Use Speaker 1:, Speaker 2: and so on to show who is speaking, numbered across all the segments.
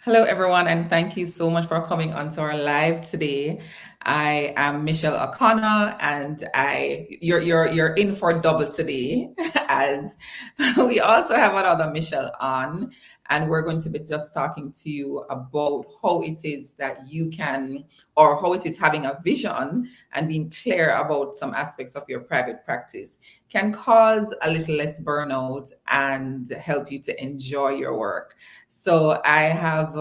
Speaker 1: Hello, everyone, and thank you so much for coming onto our live today. I am Michelle O'Connor, and you're in for double today, as we also have another Michelle on, and we're going to be just talking to you about how it is that you can, or how it is having a vision and being clear about some aspects of your private practice can cause a little less burnout and help you to enjoy your work. So I have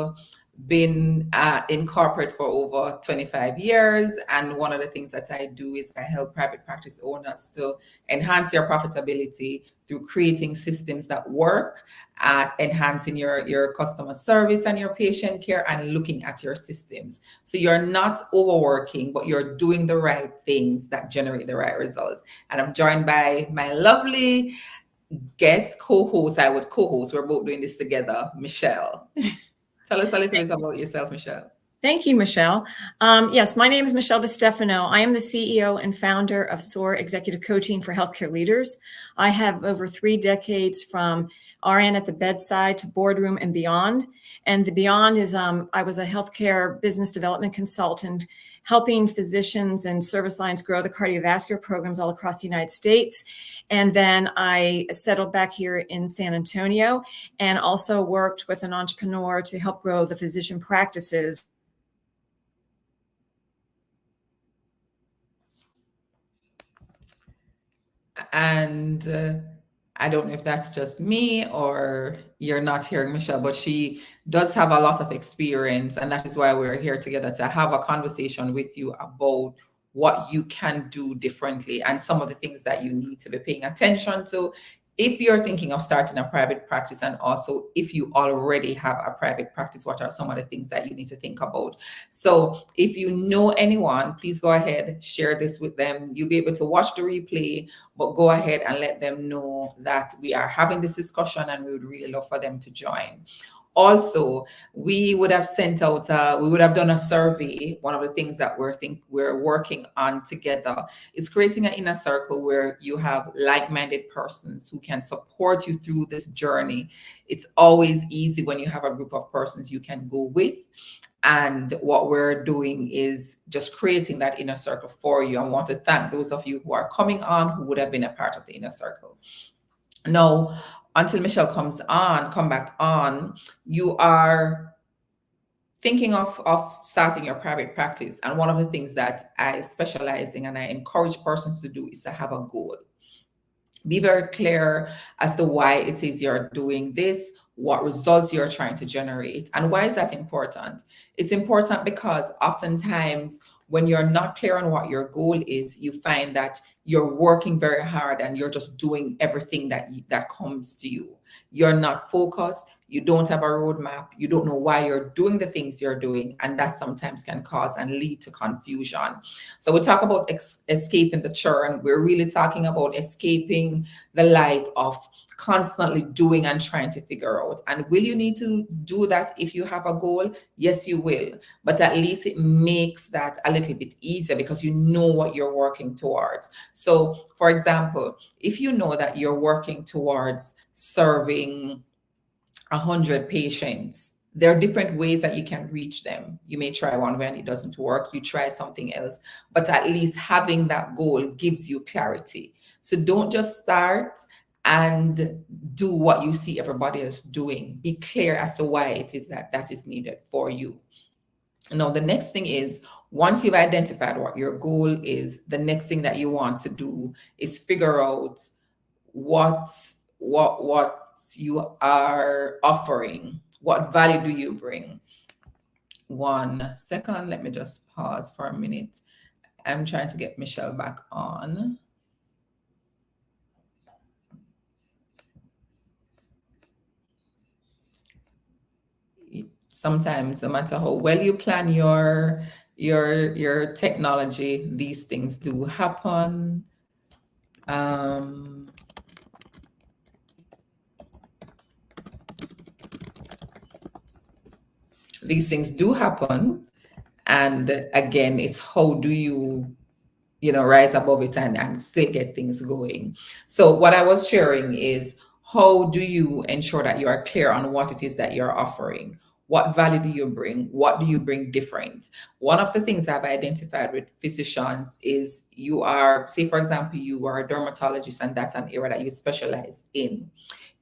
Speaker 1: been in corporate for over 25 years. And one of the things that I do is I help private practice owners to enhance their profitability through creating systems that work, enhancing your customer service and your patient care, and looking at your systems. So you're not overworking, but you're doing the right things that generate the right results. And I'm joined by my lovely guest co-host. I would co-host. We're both doing this together, Michelle. Tell us a little bit about yourself, Michelle.
Speaker 2: Thank you, Michelle. Yes, my name is Michelle DiStefano. I am the CEO and founder of SOAR Executive Coaching for Healthcare Leaders. I have over 3 decades from RN at the bedside to boardroom and beyond. And the beyond is I was a healthcare business development consultant, helping physicians and service lines grow the cardiovascular programs all across the United States. And then I settled back here in San Antonio and also worked with an entrepreneur to help grow the physician practices.
Speaker 1: And I don't know if that's just me or you're not hearing Michelle, but she does have a lot of experience. And that is why we're here together to have a conversation with you about what you can do differently and some of the things that you need to be paying attention to if you're thinking of starting a private practice, and also if you already have a private practice, what are some of the things that you need to think about? So if you know anyone, please go ahead, share this with them. You'll be able to watch the replay, but go ahead and let them know that we are having this discussion and we would really love for them to join. Also, we would have we would have done a survey. One of the things that we're working on together is creating an inner circle where you have like-minded persons who can support you through this journey. It's always easy when you have a group of persons you can go with. And what we're doing is just creating that inner circle for you. I want to thank those of you who are coming on who would have been a part of the inner circle. Now, until Michelle come back on, you are thinking of starting your private practice. And one of the things that I specialize in and I encourage persons to do is to have a goal. Be very clear as to why it is you're doing this, what results you're trying to generate. And why is that important? It's important because oftentimes when you're not clear on what your goal is, you find that you're working very hard and you're just doing everything that comes to you. You're not focused. You don't have a roadmap. You don't know why you're doing the things you're doing. And that sometimes can cause and lead to confusion. So we talk about escaping the churn. We're really talking about escaping the life of constantly doing and trying to figure out. And will you need to do that if you have a goal? Yes, you will. But at least it makes that a little bit easier because you know what you're working towards. So, for example, if you know that you're working towards serving 100 patients, there are different ways that you can reach them. You may try one way and it doesn't work. You try something else. But at least having that goal gives you clarity. So don't just start and do what you see everybody else doing. Be clear as to why it is that is needed for you. Now, the next thing is, once you've identified what your goal is, the next thing that you want to do is figure out what you are offering. What value do you bring? 1 second, let me just pause for a minute. I'm trying to get Michelle back on. Sometimes, no matter how well you plan your technology, these things do happen. These things do happen. And again, it's how do you rise above it and still get things going. So what I was sharing is, how do you ensure that you are clear on what it is that you're offering? What value do you bring? What do you bring different? One of the things I've identified with physicians is you are, say, for example, you are a dermatologist and that's an area that you specialize in.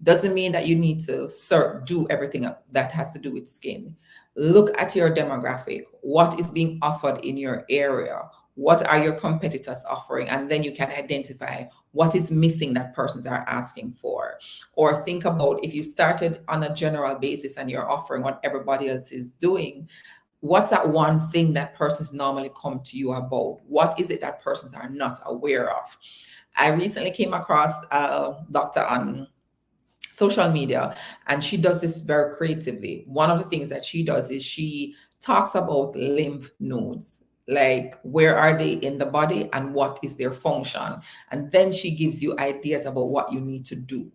Speaker 1: Doesn't mean that you need to do everything that has to do with skin. Look at your demographic. What is being offered in your area? What are your competitors offering? And then you can identify what is missing that persons are asking for. Or think about if you started on a general basis and you're offering what everybody else is doing, what's that one thing that persons normally come to you about? What is it that persons are not aware of? I recently came across a doctor on social media, and she does this very creatively. One of the things that she does is she talks about lymph nodes, like where are they in the body and what is their function, and then she gives you ideas about what you need to do.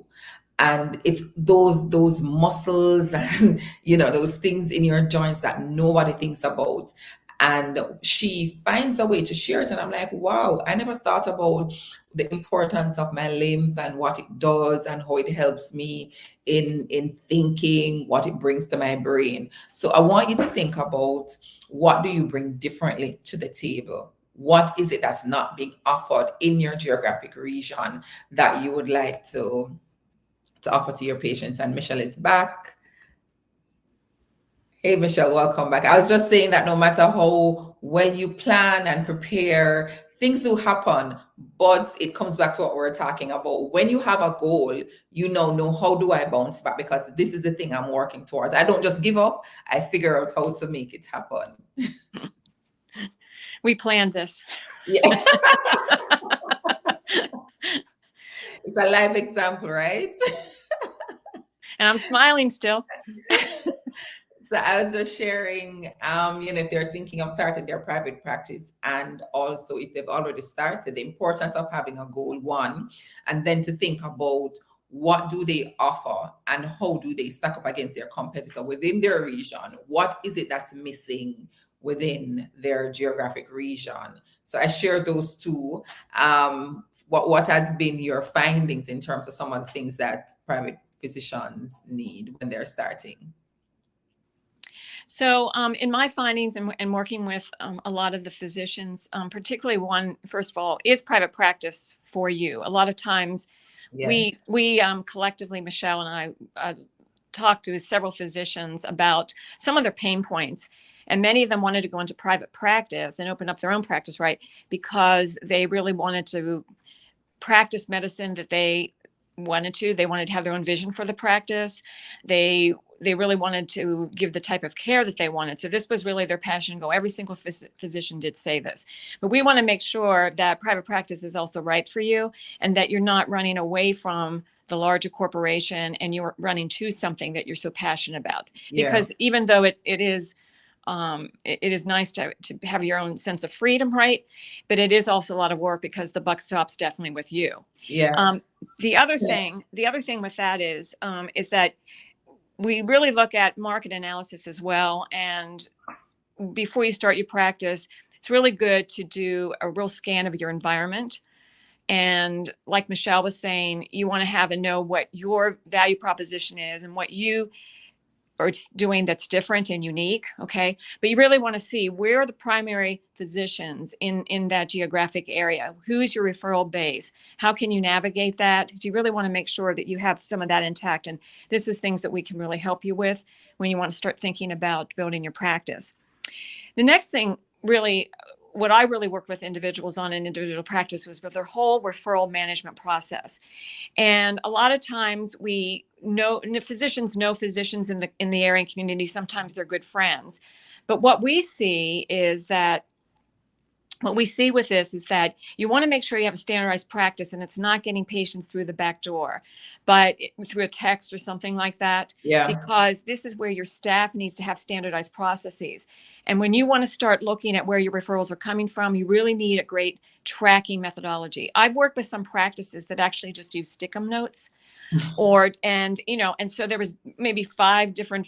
Speaker 1: And it's those muscles and those things in your joints that nobody thinks about, and she finds a way to share it. And I'm like, wow, I never thought about the importance of my lymph and what it does and how it helps me in thinking, what it brings to my brain. So I want you to think about, what do you bring differently to the table? What is it that's not being offered in your geographic region that you would like to offer to your patients? And Michelle is back. Hey, Michelle, welcome back. I was just saying that no matter when you plan and prepare, things do happen, but it comes back to what we're talking about. When you have a goal, know how do I bounce back? Because this is the thing I'm working towards. I don't just give up. I figure out how to make it happen.
Speaker 2: We planned this.
Speaker 1: Yeah. It's a live example, right?
Speaker 2: And I'm smiling still.
Speaker 1: So I was just sharing, if they're thinking of starting their private practice, and also if they've already started, the importance of having a goal, one, and then to think about what do they offer and how do they stack up against their competitor within their region? What is it that's missing within their geographic region? So I share those two. What has been your findings in terms of some of the things that private physicians need when they're starting?
Speaker 2: So in my findings and working with a lot of the physicians, particularly one, first of all, is private practice for you? A lot of times we collectively, Michelle and I, talked to several physicians about some of their pain points. And many of them wanted to go into private practice and open up their own practice, right? Because they really wanted to practice medicine that they wanted to. They wanted to have their own vision for the practice. They really wanted to give the type of care that they wanted. So this was really their passion goal. Every single physician did say this. But we want to make sure that private practice is also right for you and that you're not running away from the larger corporation and you're running to something that you're so passionate about.
Speaker 1: Yeah.
Speaker 2: Because even though it is nice to have your own sense of freedom, right? But it is also a lot of work because the buck stops definitely with you.
Speaker 1: Yeah.
Speaker 2: The other thing with that is that we really look at market analysis as well. And before you start your practice, it's really good to do a real scan of your environment. And like Michelle was saying, you want to know what your value proposition is and what you are doing that's different and unique. Okay. But you really want to see where are the primary physicians in that geographic area? Who's your referral base? How can you navigate that? Because you really want to make sure that you have some of that intact. And this is things that we can really help you with when you want to start thinking about building your practice. The next thing, really, what I really work with individuals on in individual practice was with their whole referral management process. And a lot of times physicians know physicians in the area and community. Sometimes they're good friends. But what we see with this is that you want to make sure you have a standardized practice and it's not getting patients through the back door, but through a text or something like that.
Speaker 1: Yeah.
Speaker 2: Because this is where your staff needs to have standardized processes. And when you want to start looking at where your referrals are coming from, you really need a great tracking methodology. I've worked with some practices that actually just use stick-em notes. And so there was maybe five different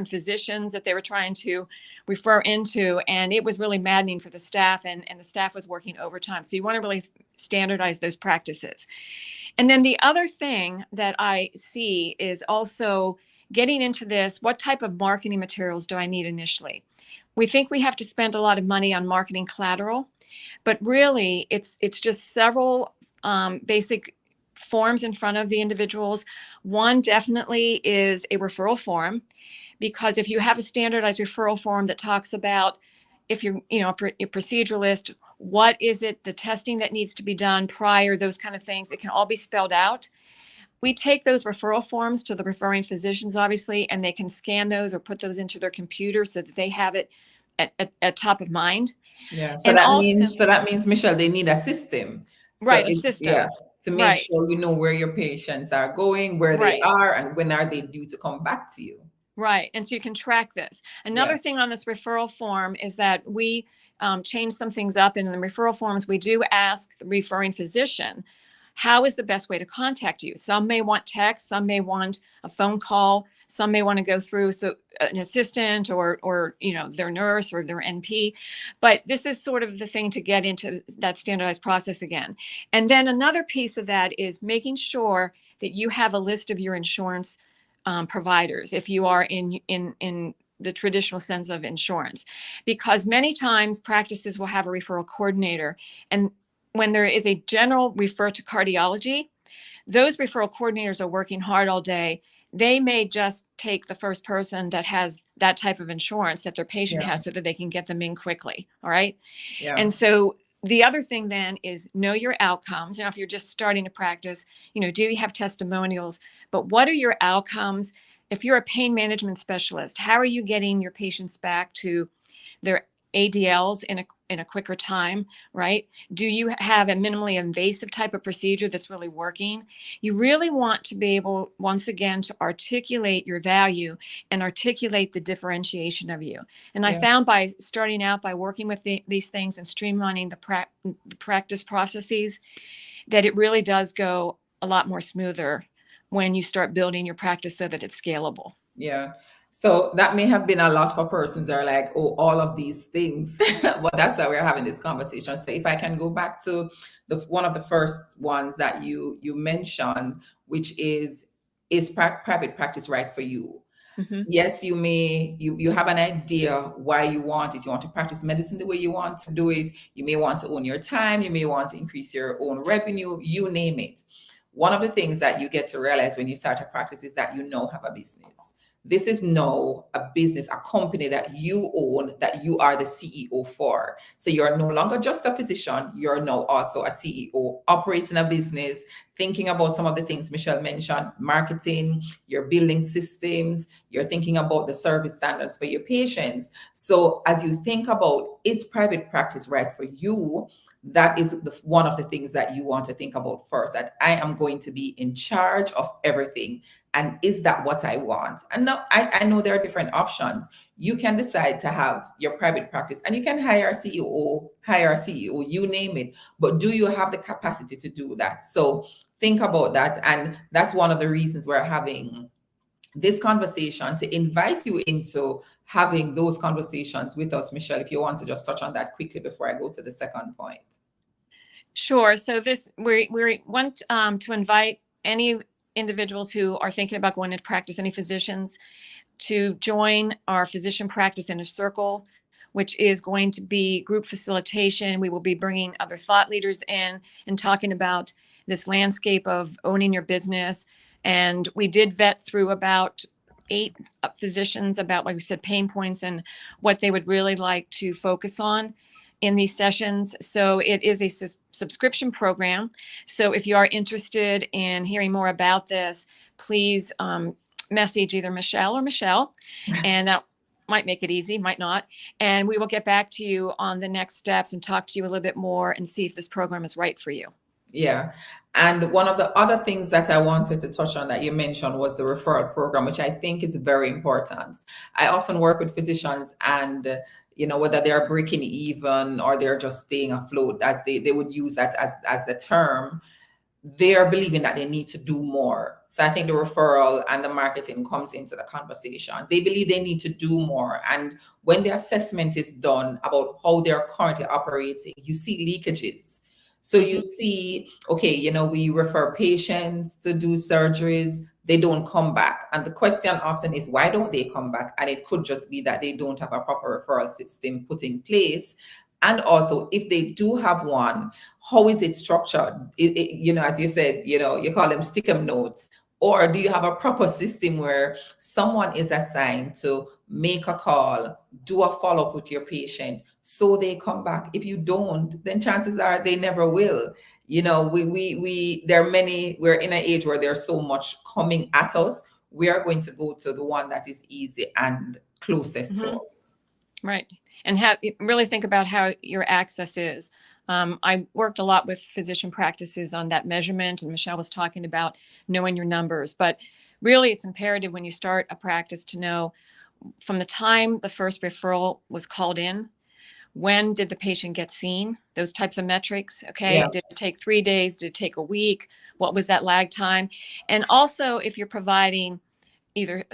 Speaker 2: physicians that they were trying to refer into, and it was really maddening for the staff, and the staff was working overtime. So you want to really standardize those practices. And then the other thing that I see is also getting into this, what type of marketing materials do I need initially? We think we have to spend a lot of money on marketing collateral, but really it's just several basic forms in front of the individuals. One definitely is a referral form, because if you have a standardized referral form that talks about, if you're, a proceduralist, what is it, the testing that needs to be done prior, those kind of things, it can all be spelled out. We take those referral forms to the referring physicians, obviously, and they can scan those or put those into their computer so that they have it at top of mind.
Speaker 1: Yeah. So
Speaker 2: And
Speaker 1: that
Speaker 2: also,
Speaker 1: means, Michelle, they need a system.
Speaker 2: right, a system.
Speaker 1: To make
Speaker 2: Right.
Speaker 1: sure you know where your patients are going, where they
Speaker 2: Right.
Speaker 1: are, and when are they due to come back to you.
Speaker 2: Right. And so you can track this. Another thing on this referral form is that we change some things up. In the referral forms, we do ask the referring physician, how is the best way to contact you? Some may want text, some may want a phone call, some may want to go through an assistant or their nurse or their NP. But this is sort of the thing to get into that standardized process again. And then another piece of that is making sure that you have a list of your insurance providers, if you are in the traditional sense of insurance, because many times practices will have a referral coordinator, and when there is a general refer to cardiology, those referral coordinators are working hard all day. They may just take the first person that has that type of insurance that their patient has so that they can get them in quickly. All right.
Speaker 1: Yeah.
Speaker 2: And so the other thing then is know your outcomes. Now, if you're just starting to practice, do you have testimonials? But what are your outcomes? If you're a pain management specialist, how are you getting your patients back to their ADLs in a quicker time, right? Do you have a minimally invasive type of procedure that's really working? You really want to be able, once again, to articulate your value and articulate the differentiation of you. And I found by starting out by working with these things and streamlining the practice processes, that it really does go a lot more smoother when you start building your practice so that it's scalable.
Speaker 1: Yeah. So that may have been a lot for persons that are like, oh, all of these things. But that's why we're having this conversation. So if I can go back to one of the first ones that you mentioned, which is private practice right for you?
Speaker 2: Mm-hmm.
Speaker 1: Yes, you have an idea why you want it. You want to practice medicine the way you want to do it. You may want to own your time. You may want to increase your own revenue, you name it. One of the things that you get to realize when you start a practice is that you have a business. This is now a business, a company that you own, that you are the CEO for. So you're no longer just a physician, you're now also a CEO, operating a business, thinking about some of the things Michelle mentioned, marketing, you're building systems, you're thinking about the service standards for your patients. So as you think about, is private practice right for you? That is one of the things that you want to think about first, that I am going to be in charge of everything. And is that what I want? And now I know there are different options. You can decide to have your private practice and you can hire a CEO, you name it. But do you have the capacity to do that? So think about that. And that's one of the reasons we're having this conversation, to invite you into having those conversations with us. Michelle, if you want to just touch on that quickly before I go to the second point.
Speaker 2: Sure. So we want to invite any individuals who are thinking about going into practice, any physicians, to join our physician practice inner circle, which is going to be group facilitation. We will be bringing other thought leaders in and talking about this landscape of owning your business. And we did vet through about 8 physicians about, like we said, pain points and what they would really like to focus on in these sessions. So it is a subscription program. So if you are interested in hearing more about this, please message either Michelle or Michelle, and that might make it easy, might not. And we will get back to you on the next steps and talk to you a little bit more and see if this program is right for you.
Speaker 1: Yeah. And one of the other things that I wanted to touch on that you mentioned was the referral program, which I think is very important. I often work with physicians and whether they're breaking even or they're just staying afloat, as they would use that as the term, they are believing that they need to do more. So I think the referral and the marketing comes into the conversation. They believe they need to do more. And when the assessment is done about how they're currently operating, you see leakages. So you see, okay, we refer patients to do surgeries. they don't come back. And the question often is, why don't they come back? And it could just be that they don't have a proper referral system put in place. And also, if they do have one, how is it structured? As you said, you call them stick 'em notes. Or do you have a proper system where someone is assigned to make a call, do a follow-up with your patient so they come back? If you don't, then chances are they never will. There are many, we're in an age where there's so much coming at us. We are going to go to the one that is easy and closest to us.
Speaker 2: Right. And really think about how your access is. I worked a lot with physician practices on that measurement, and Michelle was talking about knowing your numbers. But really, it's imperative when you start a practice to know from the time the first referral was called in, when did the patient get seen? Those types of metrics. Okay.
Speaker 1: Yeah.
Speaker 2: Did it take 3 days? Did it take a week? What was that lag time? And also, if you're providing either,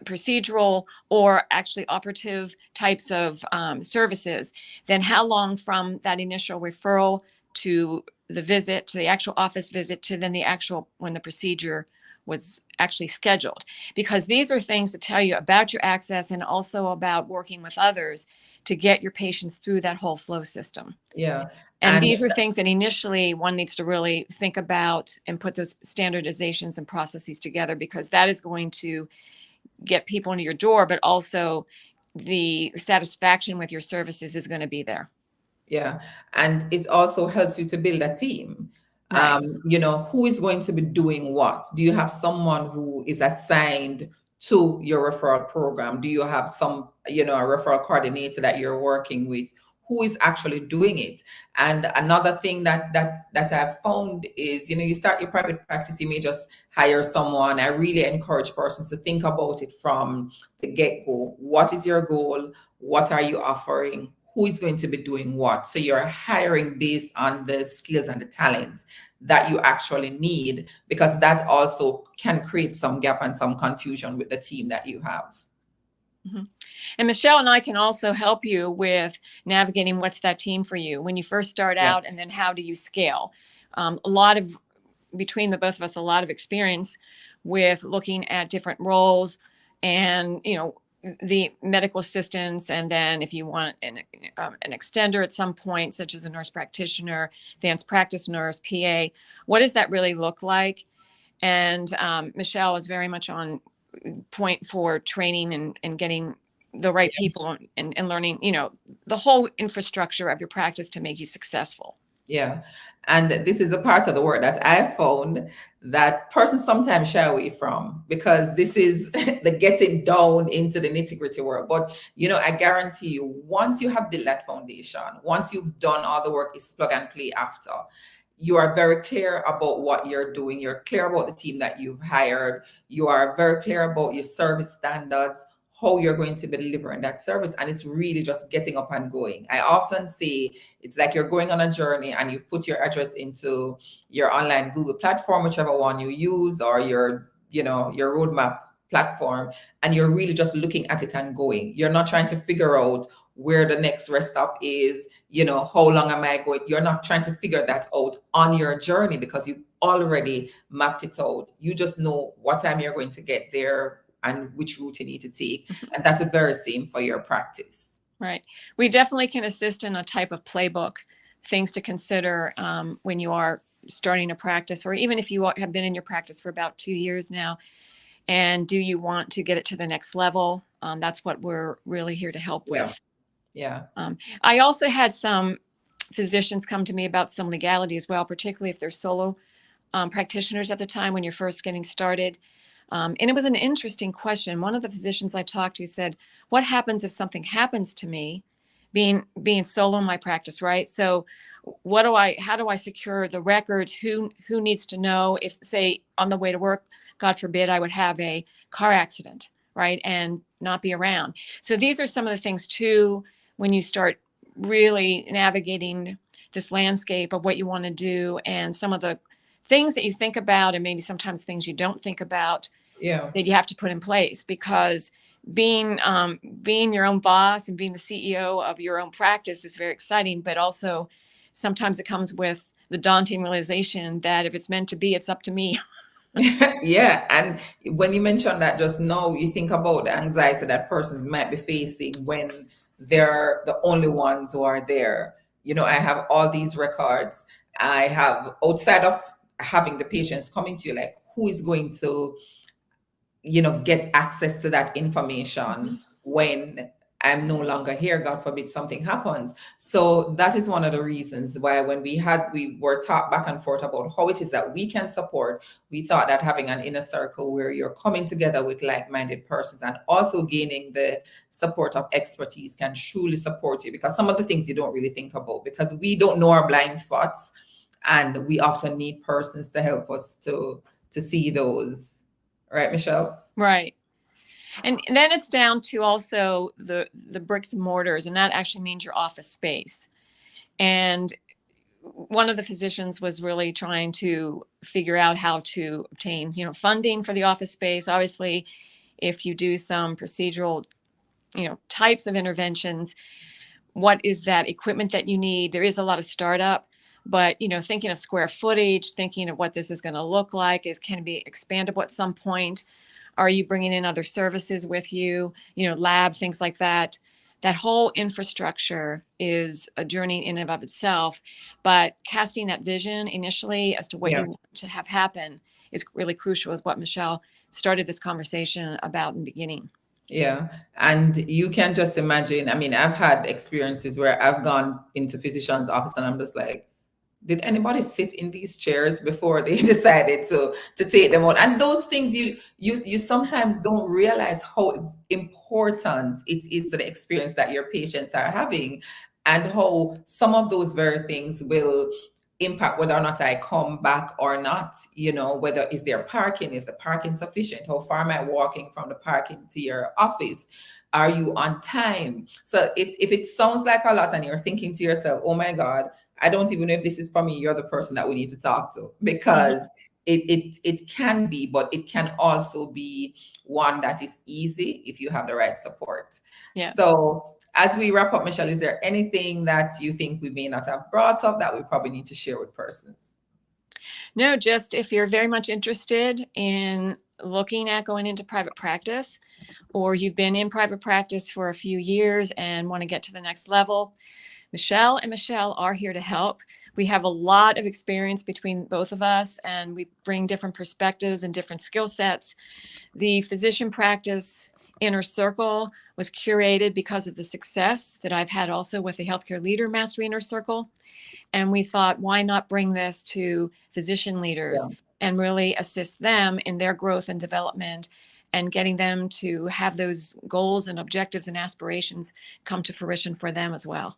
Speaker 2: procedural or actually operative types of services, then how long from that initial referral to the visit, to the actual office visit, to then the actual, when the procedure was actually scheduled? Because these are things that tell you about your access and also about working with others to get your patients through that whole flow system.
Speaker 1: Yeah.
Speaker 2: And these are things that initially one needs to really think about and put those standardizations and processes together, because that is going to get people into your door, but also the satisfaction with your services is going to be there.
Speaker 1: Yeah. And it also helps you to build a team.
Speaker 2: Right.
Speaker 1: Who is going to be doing what? Do you have someone who is assigned to your referral program? Do you have a referral coordinator that you're working with who is actually doing it? And another thing that I've found is, you start your private practice, you may just hire someone. I really encourage persons to think about it from the get-go. What is your goal? What are you offering? Who is going to be doing what? So you're hiring based on the skills and the talent that you actually need, because that also can create some gap and some confusion with the team that you have.
Speaker 2: Mm-hmm. And Michelle and I can also help you with navigating what's that team for you when you first start out, and then how do you scale? Between the both of us, a lot of experience with looking at different roles and, the medical assistants. And then if you want an extender at some point, such as a nurse practitioner, advanced practice nurse, PA, what does that really look like? And Michelle is very much on point for training and getting the right people and learning, the whole infrastructure of your practice to make you successful.
Speaker 1: Yeah. And this is a part of the work that I found that persons sometimes shy away from, because this is the getting down into the nitty-gritty work. But, I guarantee you, once you have built that foundation, once you've done all the work, is plug and play after. You are very clear about what you're doing. You're clear about the team that you've hired. You are very clear about your service standards, how you're going to be delivering that service. And it's really just getting up and going. I often say it's like you're going on a journey and you've put your address into your online Google platform, whichever one you use, or your roadmap platform, and you're really just looking at it and going. You're not trying to figure out where the next rest stop is, how long am I going? You're not trying to figure that out on your journey, because you've already mapped it out. You just know what time you're going to get there and which route you need to take. And that's the very same for your practice.
Speaker 2: Right. We definitely can assist in a type of playbook, things to consider when you are starting a practice, or even if you have been in your practice for about 2 years now. And do you want to get it to the next level? That's what we're really here to help with.
Speaker 1: Yeah.
Speaker 2: I also had some physicians come to me about some legality as well, particularly if they're solo practitioners at the time when you're first getting started. And it was an interesting question. One of the physicians I talked to said, what happens if something happens to me being solo in my practice, right? So how do I secure the records? Who needs to know if, say, on the way to work, God forbid, I would have a car accident, right? And not be around. So these are some of the things too, when you start really navigating this landscape of what you want to do, and some of the things that you think about, and maybe sometimes things you don't think about, that you have to put in place. Because being your own boss and being the CEO of your own practice is very exciting, but also sometimes it comes with the daunting realization that if it's meant to be, it's up to me.
Speaker 1: Yeah, and when you mention that just now, you think about the anxiety that persons might be facing when they're the only ones who are there. I have all these records. I have, outside of having the patients coming to you, like, who is going to get access to that information when I'm no longer here, God forbid something happens. So that is one of the reasons why when we were taught back and forth about how it is that we can support, we thought that having an inner circle where you're coming together with like-minded persons and also gaining the support of expertise can truly support you, because some of the things you don't really think about because we don't know our blind spots, and we often need persons to help us to see those. Right, Michelle?
Speaker 2: Right. And then it's down to also the bricks and mortars, and that actually means your office space. And one of the physicians was really trying to figure out how to obtain, funding for the office space. Obviously, if you do some procedural, types of interventions, what is that equipment that you need? There is a lot of startup, but, thinking of square footage, thinking of what this is going to look like, can it be expandable at some point? Are you bringing in other services with you, lab, things like that? That whole infrastructure is a journey in and of itself, but casting that vision initially as to what you want to have happen is really crucial, is what Michelle started this conversation about in the beginning.
Speaker 1: Yeah. And you can just imagine, I mean, I've had experiences where I've gone into physician's office and I'm just like, did anybody sit in these chairs before they decided to take them out? And those things you sometimes don't realize how important it is to the experience that your patients are having, and how some of those very things will impact whether or not I come back or not. Whether is there parking, is the parking sufficient, how far am I walking from the parking to your office, are you on time? So if it sounds like a lot and you're thinking to yourself, oh my God, I don't even know if this is for me, you're the person that we need to talk to, because it can be, but it can also be one that is easy if you have the right support.
Speaker 2: Yes.
Speaker 1: So as we wrap up, Michelle, is there anything that you think we may not have brought up that we probably need to share with persons?
Speaker 2: No, just if you're very much interested in looking at going into private practice, or you've been in private practice for a few years and want to get to the next level, Michelle and Michelle are here to help. We have a lot of experience between both of us, and we bring different perspectives and different skill sets. The physician practice inner circle was curated because of the success that I've had also with the Healthcare Leader Mastery Inner Circle. And we thought, why not bring this to physician leaders and really assist them in their growth and development, and getting them to have those goals and objectives and aspirations come to fruition for them as well.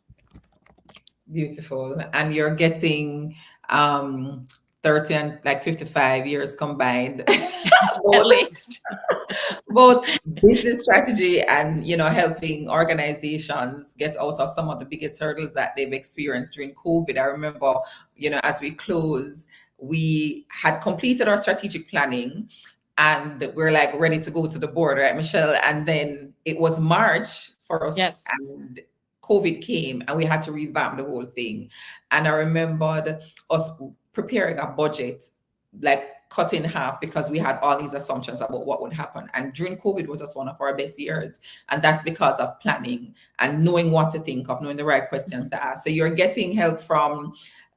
Speaker 1: Beautiful. And you're getting 30 and like 55 years combined.
Speaker 2: At least.
Speaker 1: Both business strategy and helping organizations get out of some of the biggest hurdles that they've experienced during COVID. I remember, as we close, we had completed our strategic planning and we're like ready to go to the board, right, Michelle? And then it was March for us.
Speaker 2: Yes.
Speaker 1: And COVID came and we had to revamp the whole thing. And I remembered us preparing a budget, like cut in half, because we had all these assumptions about what would happen. And during COVID was just one of our best years. And that's because of planning and knowing what to think of, knowing the right questions to ask. So you're getting help from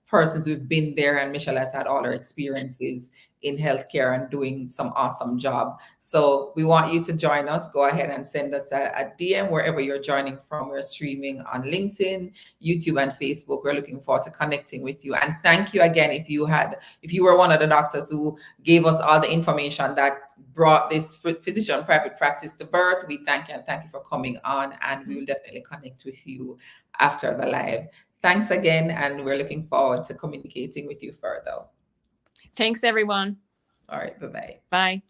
Speaker 1: persons who've been there, and Michelle has had all her experiences in healthcare and doing some awesome job. So we want you to join us. Go ahead and send us a DM wherever you're joining from. We're streaming on LinkedIn, YouTube, and Facebook. We're looking forward to connecting with you. And thank you again if you were one of the doctors who gave us all the information that brought this physician private practice to birth. We thank you, and thank you for coming on, and we will definitely connect with you after the live. Thanks again, and we're looking forward to communicating with you further.
Speaker 2: Thanks, everyone.
Speaker 1: All right, bye-bye.
Speaker 2: Bye.